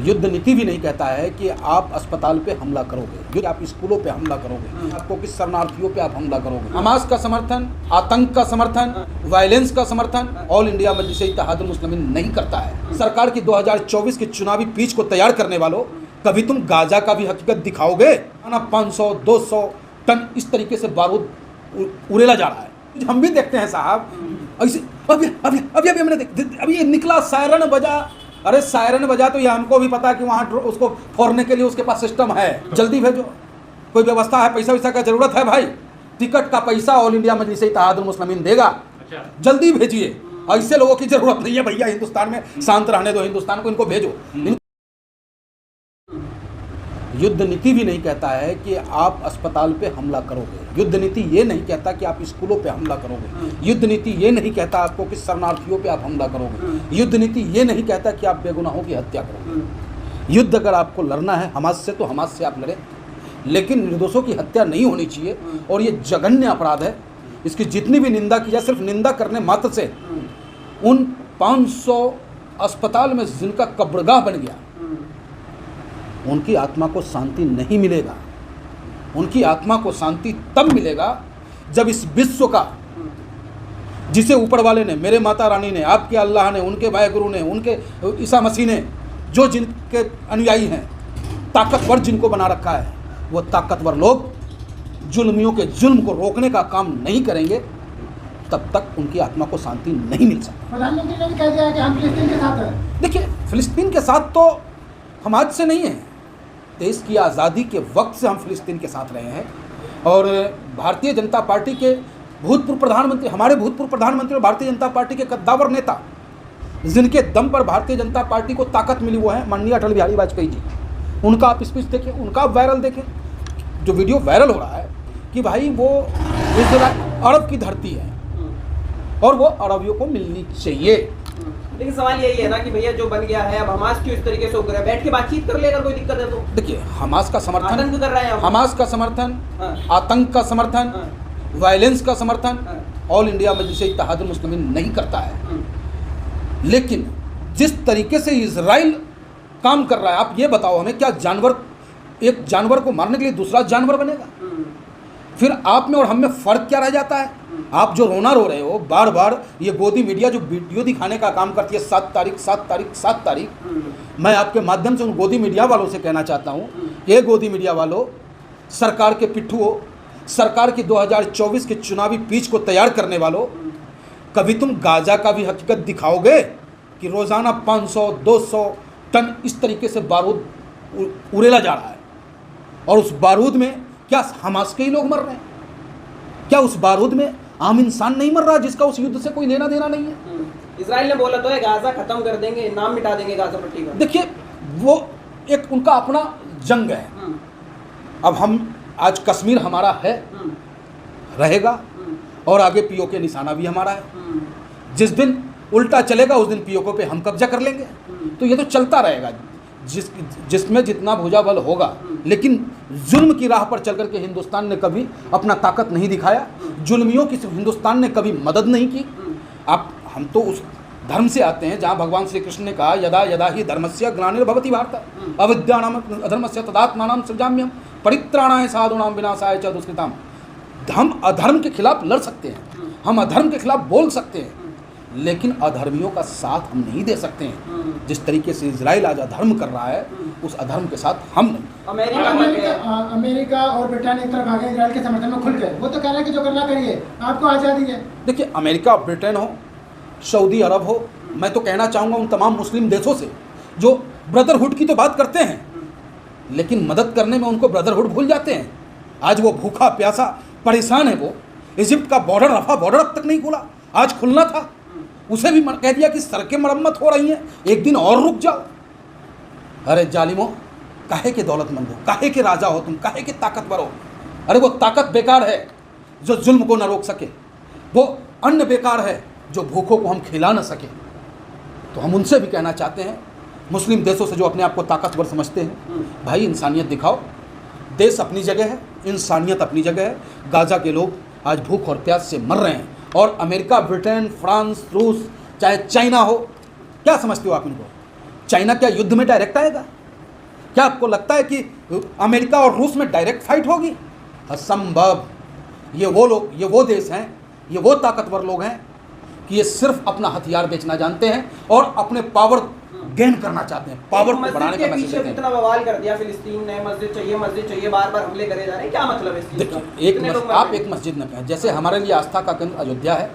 युद्ध नीति भी नहीं कहता है कि आप अस्पताल पे हमला करोगे, आप स्कूलों पे हमला करोगे, आपको किस शरणार्थियों पे आप हमला करोगे। हमास का समर्थन, आतंक का समर्थन, वायलेंस का समर्थन ऑल इंडिया मजलिस इत्तेहादुल मुस्लिमीन नहीं करता है। सरकार की 2024 के चुनावी पिच को तैयार करने वालों, कभी तुम गाजा का भी हकीकत दिखाओगे? 500-200 टन इस तरीके से बारूद उड़ेला जा रहा है। हम भी देखते हैं साहब, ऐसे अभी हमने अभी ये निकला सायरन बजा। अरे सायरन बजा तो ये हमको भी पता कि वहाँ उसको फोड़ने के लिए उसके पास सिस्टम है। जल्दी भेजो, कोई व्यवस्था है, पैसा वैसा का जरूरत है भाई, टिकट का पैसा ऑल इंडिया मजलिस इत्तेहादुल मुस्लिमीन देगा। जल्दी भेजिए, ऐसे लोगों की जरूरत नहीं है भैया। हिंदुस्तान में शांत रहने दो, हिंदुस्तान को, इनको भेजो। युद्ध नीति भी नहीं कहता है कि आप अस्पताल पे हमला करोगे। युद्ध नीति ये नहीं कहता कि आप स्कूलों पे हमला करोगे। युद्ध नीति ये नहीं कहता आपको किस शरणार्थियों पे आप हमला करोगे। युद्ध नीति ये नहीं कहता कि आप बेगुनाहों की हत्या करोगे। युद्ध अगर आपको लड़ना है हमास से, तो हमास से आप लड़ें, लेकिन निर्दोषों की हत्या नहीं होनी चाहिए। और ये जघन्य अपराध है, इसकी जितनी भी निंदा की जाए, सिर्फ निंदा करने मात्र से उन 500 अस्पताल में जिनका कब्रगाह बन गया, उनकी आत्मा को शांति नहीं मिलेगा। उनकी आत्मा को शांति तब मिलेगा जब इस विश्व का, जिसे ऊपर वाले ने, मेरे माता रानी ने, आपके अल्लाह ने, उनके भाई गुरु ने, उनके ईसा मसीह ने, जो जिनके अनुयायी हैं, ताकतवर जिनको बना रखा है, वो ताकतवर लोग जुल्मियों के जुल्म को रोकने का काम नहीं करेंगे, तब तक उनकी आत्मा को शांति नहीं मिल सकती। प्रधानमंत्री ने भी कह दिया कि हम फिलिस्तीन के साथ हैं। देखिए, फिलिस्तीन के साथ तो हम आज से नहीं हैं, देश की आज़ादी के वक्त से हम फिलिस्तीन के साथ रहे हैं। और भारतीय जनता पार्टी के भूतपूर्व प्रधानमंत्री, हमारे भूतपूर्व प्रधानमंत्री और भारतीय जनता पार्टी के कद्दावर नेता, जिनके दम पर भारतीय जनता पार्टी को ताकत मिली, वो है माननीय अटल बिहारी वाजपेयी जी। उनका आप स्पीच देखें, उनका आप वायरल देखें, जो वीडियो वायरल हो रहा है कि भाई वो अरब की धरती है और वो अरबियों को मिलनी चाहिए। लेकिन सवाल यही है ना कि भैया जो बन गया है, अब हमास क्यों इस तरीके से उग रहा है? बैठ के बातचीत कर ले, अगर कोई दिक्कत है तो। देखिए, हमास का समर्थन, आतंक कर रहा है, हमास का समर्थन, आतंक का समर्थन, वायलेंस का समर्थन ऑल इंडिया मजलिस इत्तेहादुल मुस्लिमीन नहीं करता है। लेकिन जिस तरीके से इजराइल काम कर रहा है, आप ये बताओ हमें, क्या जानवर, एक जानवर को मारने के लिए दूसरा जानवर बनेगा? फिर आप में और हम में फ़र्क क्या रह जाता है? आप जो रोना रो रहे हो बार बार, ये गोदी मीडिया जो वीडियो दिखाने का काम करती है, 7 तारीख, मैं आपके माध्यम से उन गोदी मीडिया वालों से कहना चाहता हूँ, ये गोदी मीडिया वालों, सरकार के पिट्ठू हो, सरकार की 2024 के चुनावी पिच को तैयार करने वालों, कभी तुम गाजा का भी हकीकत दिखाओगे कि रोज़ाना 500-200 टन इस तरीके से बारूद उड़ेला जा रहा है, और उस बारूद में क्या हमास के ही लोग मर रहे हैं? क्या उस बारूद में आम इंसान नहीं मर रहा जिसका उस युद्ध से कोई लेना देना नहीं है? इजराइल ने बोला तो है गाजा खत्म कर देंगे, नाम मिटा देंगे गाजा पट्टी का। देखिए, वो एक उनका अपना जंग है। अब हम आज कश्मीर हमारा है, रहेगा, और आगे पीओके निशाना भी हमारा है। जिस दिन उल्टा चलेगा उस दिन पीओके पे हम कब्जा कर लेंगे। तो ये तो चलता रहेगा, जिसमें जितना भुजा बल होगा। लेकिन जुल्म की राह पर चल करके हिंदुस्तान ने कभी अपना ताकत नहीं दिखाया, जुल्मियों की हिंदुस्तान ने कभी मदद नहीं की। हम तो उस धर्म से आते हैं जहाँ भगवान श्री कृष्ण ने कहा, यदा यदा ही धर्मस्य ग्लानिर्भवति भारत अविद्यानाम अधर्मस्य तदात्मानां सृजाम्यहम् परित्राणाय साधूनां विनाशाय च दुष्कृताम्। हम अधर्म के खिलाफ लड़ सकते हैं, हम अधर्म के खिलाफ बोल सकते हैं, लेकिन अधर्मियों का साथ हम नहीं दे सकते हैं। जिस तरीके से इजराइल आज अधर्म कर रहा है, उस अधर्म के साथ हम नहीं। अमेरिका और ब्रिटेन एक तरफ आ गए इजराइल के समर्थन में खुल गए। वो तो कह रहे हैं कि जो करना करिए, आपको आज़ादी है। देखिए, अमेरिका, ब्रिटेन हो, सऊदी अरब हो, मैं तो कहना चाहूँगा उन तमाम मुस्लिम देशों से जो ब्रदरहुड की तो बात करते हैं, लेकिन मदद करने में उनको ब्रदरहुड भूल जाते हैं। आज वो भूखा प्यासा परेशान है। वो इजिप्ट का बॉर्डर, रफा बॉर्डर अब तक नहीं खुला, आज खुलना था, उसे भी कह दिया कि सड़कें मरम्मत हो रही हैं, एक दिन और रुक जाओ। अरे जालिमो, काहे के दौलतमंद हो, काहे के राजा हो तुम, काहे के ताकतवर हो? अरे वो ताकत बेकार है जो जुल्म को न रोक सके, वो अन्न बेकार है जो भूखों को हम खिला न सके। तो हम उनसे भी कहना चाहते हैं, मुस्लिम देशों से जो अपने आप को ताकतवर समझते हैं, भाई इंसानियत दिखाओ। देश अपनी जगह है, इंसानियत अपनी जगह है। गाजा के लोग आज भूख और प्यास से मर रहे हैं, और अमेरिका, ब्रिटेन, फ्रांस, रूस, चाहे चाइना हो, क्या समझते हो आप इनको? चाइना क्या युद्ध में डायरेक्ट आएगा? क्या आपको लगता है कि अमेरिका और रूस में डायरेक्ट फाइट होगी? असंभव। ये वो लोग, ये वो देश हैं, ये वो ताकतवर लोग हैं कि ये सिर्फ अपना हथियार बेचना जानते हैं और अपने पावर गेन करना चाहते हैं, पावर को बढ़ाने का मैसेज देते हैं। इतना बवाल कर दिया फिलिस्तीन ने, मस्जिद चाहिए, बार-बार हमले करे जा रहे हैं, क्या मतलब है इस चीज का? देखिए, आप एक मस्जिद न कहें, जैसे हमारे लिए आस्था का केंद्र अयोध्या है,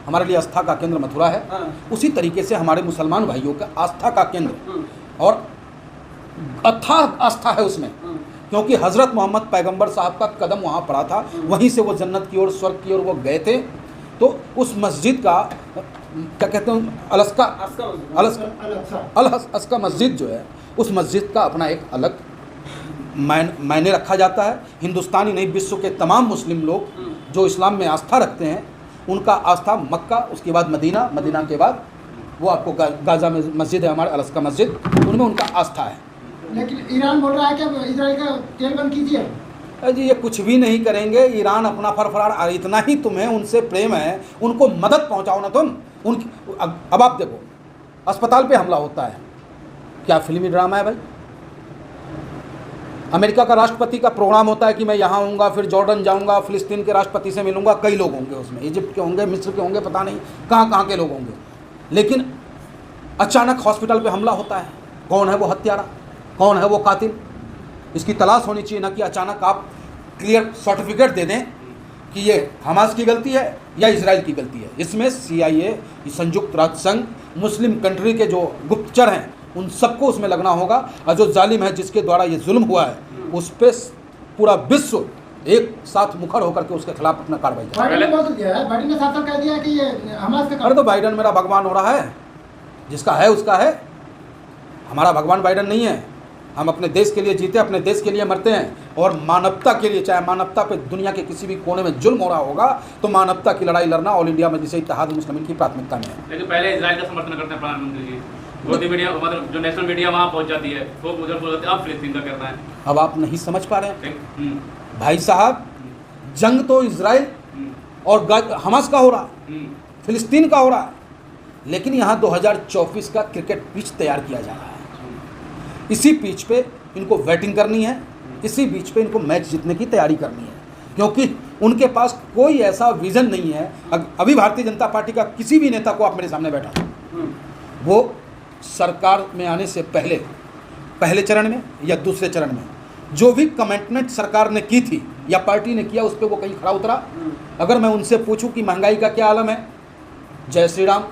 हमारे लिए आस्था का केंद्र मथुरा है, उसी तरीके से हमारे मुसलमान भाइयों का आस्था का केंद्र और अथाह आस्था है उसमें, क्योंकि हज़रत मोहम्मद पैगंबर साहब का कदम वहाँ पड़ा था, वहीं से वो जन्नत की ओर, स्वर्ग की ओर वो गए थे। तो उस मस्जिद का क्या कहते हैं, अलअक्सा मस्जिद जो है, उस मस्जिद का अपना एक अलग मायने रखा जाता है। हिंदुस्तानी नहीं, विश्व के तमाम मुस्लिम लोग जो इस्लाम में आस्था रखते हैं, उनका आस्था मक्का, उसके बाद मदीना, मदीना के बाद वो आपको गाज़ा में मस्जिद है हमारे अलअक्सा मस्जिद, उनमें उनका आस्था है। लेकिन ईरान बोल रहा है कि इजराइल का तेल बंद कीजिए। जी ये कुछ भी नहीं करेंगे, ईरान अपना फरफरार, इतना ही तुम्हें उनसे प्रेम है, उनको मदद पहुंचाओ ना तुम उनकी। अब आप देखो, अस्पताल पे हमला होता है, क्या फिल्मी ड्रामा है भाई? अमेरिका का राष्ट्रपति का प्रोग्राम होता है कि मैं यहाँ आऊँगा, फिर जॉर्डन जाऊँगा, फिलिस्तीन के राष्ट्रपति से मिलूँगा, कई लोग होंगे उसमें, इजिप्ट के होंगे, मिस्र के होंगे, पता नहीं कहाँ कहाँ के लोग होंगे, लेकिन अचानक हॉस्पिटल पे हमला होता है। कौन है वो हत्यारा, कौन है वो कातिल? इसकी तलाश होनी चाहिए, ना कि अचानक आप क्लियर सर्टिफिकेट दे दें कि ये हमास की गलती है या इजराइल की गलती है। इसमें CIA, संयुक्त राष्ट्र संघ, मुस्लिम कंट्री के जो गुप्तचर हैं, उन सबको उसमें लगना होगा, और जो जालिम है जिसके द्वारा ये जुल्म हुआ है, उस पर पूरा विश्व एक साथ मुखर होकर के उसके खिलाफ अपना कार्रवाई करे। बाइडेन ने बोल दिया है, बाइडेन ने साफ-साफ कह दिया है कि ये हमास का। अरे तो बाइडेन मेरा भगवान हो रहा है, जिसका है उसका है, हमारा भगवान बाइडेन नहीं है। हम अपने देश के लिए जीते, अपने देश के लिए मरते हैं, और मानवता के लिए, चाहे मानवता पे दुनिया के किसी भी कोने में जुल्म हो रहा होगा, तो मानवता की लड़ाई लड़ना ऑल इंडिया में जिसे इत्तेहाद मुस्लिमीन की प्राथमिकता में है। लेकिन पहले इजराइल का समर्थन करते हैं प्रधानमंत्री जी, मोदी मीडिया, मतलब जो नेशनल मीडिया वहाँ पहुँच जाती है, वो उधर बोलते हैं अब फिलिस्तीन का करना है। अब आप नहीं समझ पा रहे हैं भाई साहब, जंग तो इजराइल और हमास का हो रहा, फिलिस्तीन का हो रहा है, लेकिन यहाँ 2024 का क्रिकेट पिच तैयार किया जा रहा है। इसी पिच पे इनको बैटिंग करनी है, इसी बीच पे इनको मैच जीतने की तैयारी करनी है, क्योंकि उनके पास कोई ऐसा विज़न नहीं है। अभी भारतीय जनता पार्टी का किसी भी नेता को आप मेरे सामने बैठा, वो सरकार में आने से पहले चरण में या दूसरे चरण में जो भी कमिटमेंट सरकार ने की थी या पार्टी ने किया, उस पर वो कहीं खड़ा उतरा? अगर मैं उनसे पूछूं कि महंगाई का क्या आलम है, जय श्री राम।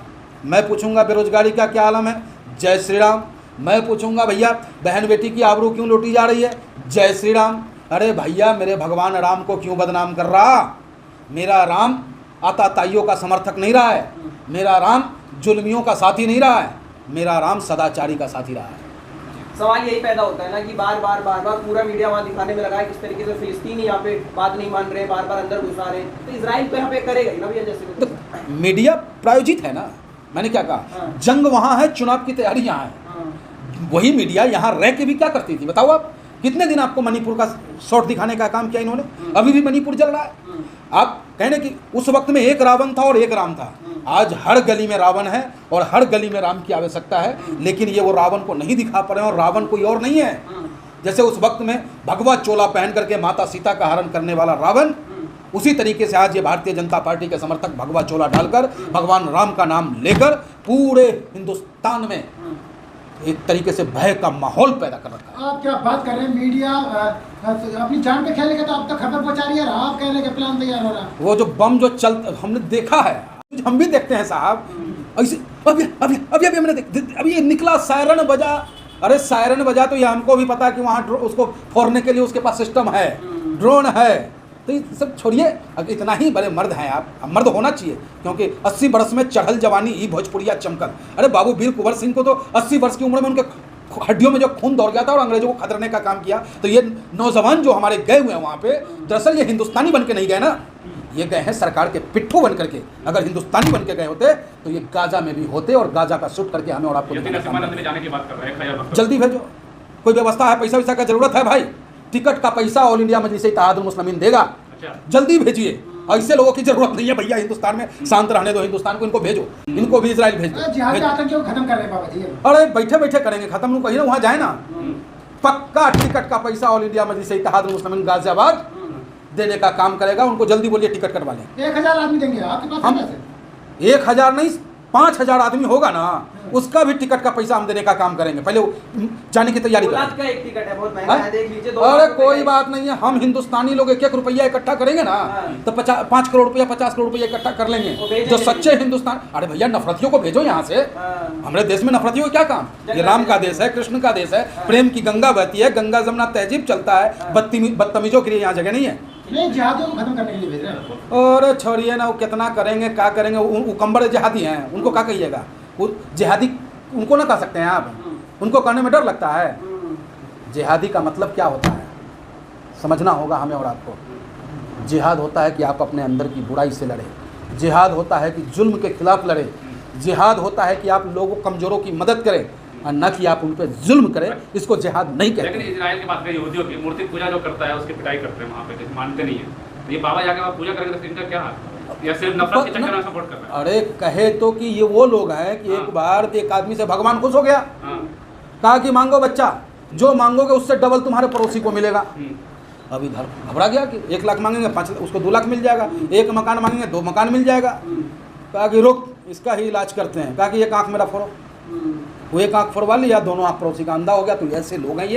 मैं पूछूंगा बेरोजगारी का क्या आलम है, जय श्री राम। मैं पूछूंगा भैया बहन बेटी की आबरू क्यों लूटी जा रही है, जय श्री राम। अरे भैया, मेरे भगवान राम को क्यों बदनाम कर रहा? मेरा राम आताताइयों का समर्थक नहीं रहा है, मेरा राम जुल्मियों का साथी नहीं रहा है, मेरा राम सदाचारी का साथी रहा है। सवाल यही पैदा होता है ना कि बार बार पूरा मीडिया वहाँ दिखाने में लगा है किस तरीके से फिलिस्तीनी यहाँ पे बात नहीं मान रहे, बार अंदर घुसा रहे, तो इजराइल तो यहाँ पे करेगा ही ना भैया। जैसे तो मीडिया प्रायोजित है ना, मैंने क्या कहा, जंग वहाँ है, चुनाव की तैयारी यहाँ है। वही मीडिया यहाँ रह के भी क्या करती थी बताओ आप? कितने दिन आपको मणिपुर का शॉट दिखाने का काम किया इन्होंने? अभी भी मणिपुर जल रहा है। आप कहने कि उस वक्त में एक रावण था और एक राम था, आज हर गली में रावण है और हर गली में राम की आवश्यकता है, लेकिन ये वो रावण को नहीं दिखा पा रहे हैं, और रावण कोई और नहीं है। जैसे उस वक्त में भगवा चोला पहन करके माता सीता का हरण करने वाला रावण, उसी तरीके से आज ये भारतीय जनता पार्टी के समर्थक भगवा चोला डालकर भगवान राम का नाम लेकर पूरे हिंदुस्तान में एक तरीके से भय का माहौल पैदा कर रखा है। आप क्या बात कर रहे हैं, मीडिया अपनी जान पे खेलेगा तो आप तो खबर पहुंचा रही है, आप कह रहे हैं कि प्लान तैयार हो रहा है। वो जो बम जो चल हमने देखा है, हम भी देखते हैं साहब, ऐसे अभी हमने अभी ये निकला, सायरन बजा। अरे सायरन बजा तो ये हमको भी पता है कि वहाँ उसको फोड़ने के लिए उसके पास सिस्टम है, ड्रोन है। तो ये सब छोड़िए, इतना ही बड़े मर्द हैं आप, मर्द होना चाहिए, क्योंकि 80 वर्ष में चढ़ल जवानी ही भोजपुरिया चमकल। अरे बाबू वीर कुंवर सिंह को तो 80 वर्ष की उम्र में उनके हड्डियों में जो खून दौड़ गया था और अंग्रेजों को खतरने का काम किया। तो ये नौजवान जो हमारे गए हुए हैं वहाँ पे, दरअसल ये हिंदुस्तानी बन के नहीं गए ना, ये गए हैं सरकार के पिट्ठू बन करके। अगर हिंदुस्तानी बन के गए होते तो ये गाजा में भी होते और गाजा का शूट करके हमें और आपको जाने की बात कर रहे हैं। जल्दी भेजो, कोई व्यवस्था है, पैसा वैसा का जरूरत है भाई, टिकट का पैसा ऑल इंडिया मजलिस इत्तेहादुल मुस्लिमीन देगा, जल्दी भेजिए। ऐसे लोगों की जरूरत नहीं है भैया, हिंदुस्तान में शांत रहने दो हिंदुस्तान को, इनको भेजो, इनको भी इजराइल भेज दो। जिहादी आतंकियों को खत्म कर रहे हैं बाबा जी। अरे बैठे बैठे करेंगे खत्म, कहीं ना वहाँ जाए ना, पक्का टिकट का पैसा ऑल इंडिया मजलिस इत्तेहादुल मुस्लिमीन गाजियाबाद देने का काम करेगा। उनको जल्दी बोलिए टिकट कटवा लें। 1000 आदमी देंगे आपके पास हम है पैसे? 1000 नहीं 5000 आदमी होगा ना, उसका भी टिकट का पैसा हम देने का काम करेंगे। पहले वो जाने की तैयारी 2 लाख करें। का एक टिकट है, बहुत महंगा है, देख लीजिए। 2 अरे लाख रुपए कोई का बात नहीं है, हम हिंदुस्तानी लोग 1-1 रुपया इकट्ठा करेंगे ना तो 5 करोड़ रुपया 50 करोड़ रुपया इकट्ठा कर वो लेंगे। भेजेंगे जो सच्चे हिंदुस्तान, अरे भैया नफरतियों को भेजो यहाँ से। हमारे देश में नफरतियों का क्या काम? ये राम का देश है, कृष्ण का देश है, प्रेम की गंगा बहती है, गंगा जमुना तहजीब चलता है। बदतमीजों के लिए यहाँ जगह नहीं है। नहीं, जिहादियों को खत्म करने के लिए भेज रहे हैं। और छोड़िए ना, वो कितना करेंगे क्या करेंगे, उकम्बड़ जिहादी हैं, उनको क्या कहिएगा? वो जिहादी उनको ना कह सकते हैं आप, उनको कहने में डर लगता है। जिहादी का मतलब क्या होता है समझना होगा हमें और आपको। जिहाद होता है कि आप अपने अंदर की बुराई से लड़े, जिहाद होता है कि जुल्म के खिलाफ लड़े, जिहाद होता है कि आप लोगों कमज़ोरों की मदद करें और न कि आप उन पर जुल्म करें। इसको जिहाद नहीं कहते। लेकिन इजराइल की बात करें, यहूदियों की मूर्ति पूजा जो करता है उसकी पिटाई करते हैं वहाँ पे, जैसे मानते नहीं है। तो ये बाबा जाके वहाँ पूजा करेंगे तो इनका क्या हाल? या सिर्फ नफरत के चक्कर में सपोर्ट कर रहा है? अरे कहे तो कि ये वो लोग हैं कि एक बार एक आदमी से भगवान खुश हो गया, कहा कि मांगो बच्चा, जो मांगोगे उससे डबल तुम्हारे पड़ोसी को मिलेगा। अब इधर घबरा गया कि 1 लाख मांगेंगे 5 उसको 2 लाख मिल जाएगा, 1 मकान मांगेंगे 2 मकान मिल जाएगा। कहा कि रुक, इसका ही इलाज करते हैं। कहा कि एक आँख मेरा फोड़ो, वो एक आँख फोड़वा लिया, दोनों आँख पड़ोसी का अंधा हो गया। तो ऐसे लोग हैं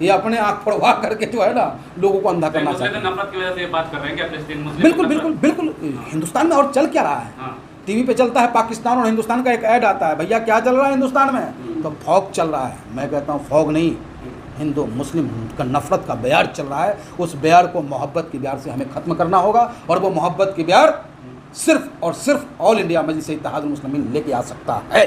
ये अपने आँख फोड़वा करके जो है ना लोगों को अंधा करना चाहते हैं। नफरत की वजह से बात कर रहे हैं क्या फिलिस्तीन मुस्लिम? बिल्कुल बिल्कुल बिल्कुल। हिंदुस्तान में और चल क्या रहा है? टीवी पे चलता है पाकिस्तान और हिंदुस्तान का एक ऐड आता है, भैया क्या चल रहा है हिंदुस्तान में? तो फौग चल रहा है। मैं कहता हूँ फौग नहीं, हिंदू मुस्लिम का नफरत का बयार चल रहा है। उस बयार को मोहब्बत के बयार से हमें ख़त्म करना होगा, और वो मोहब्बत के बयार सिर्फ और सिर्फ ऑल इंडिया मजलिस इत्तेहादुल मुस्लिमीन लेके आ सकता है।